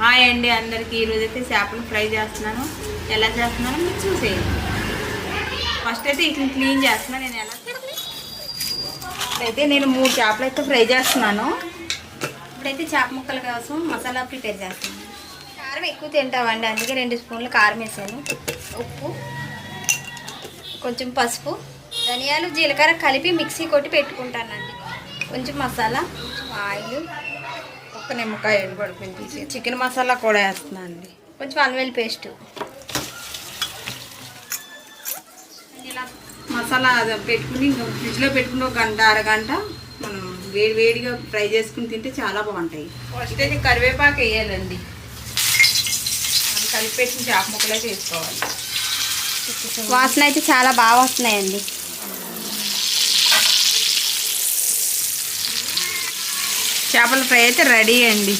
Hi అండి అందరికీ. ఈరోజైతే చేపలు ఫ్రై చేస్తున్నాను. ఎలా చేస్తున్నానో మీరు చూసేయండి. ఫస్ట్ అయితే ఇట్లా క్లీన్ చేస్తున్నాను. నేను 3 చేపలు అయితే ఫ్రై చేస్తున్నాను. ఇప్పుడైతే చేప ముక్కల కోసం మసాలా ప్రిపేర్ చేస్తున్నాను. కారం ఎక్కువ తింటామండి, అందుకే 2 స్పూన్లు కారం వేసాను. ఉప్పు, కొంచెం పసుపు, ధనియాలు, జీలకర్ర కలిపి మిక్సీ కొట్టి పెట్టుకుంటానండి. కొంచెం మసాలా, ఆయిల్, ఒక నిమ్మకాయ పడుకుని తీసి చికెన్ మసాలా కూడా వేస్తున్నాను అండి. కొంచెం అల్లం వెల్లుల్లి పేస్ట్. ఇలా మసాలా పెట్టుకుని ఫ్రిడ్జ్లో పెట్టుకుని 1 గంట అరగంట మనం వేడిగా ఫ్రై చేసుకుని తింటే చాలా బాగుంటాయి. ఫస్ట్ అయితే కరివేపాకు వేయాలండి. మనం కలిపి పెట్టిన చేప ముక్కలే చేసుకోవాలి. వాసన అయితే చాలా బాగా వస్తున్నాయండి. చేపల ఫ్రై అయితే రెడీ అండి.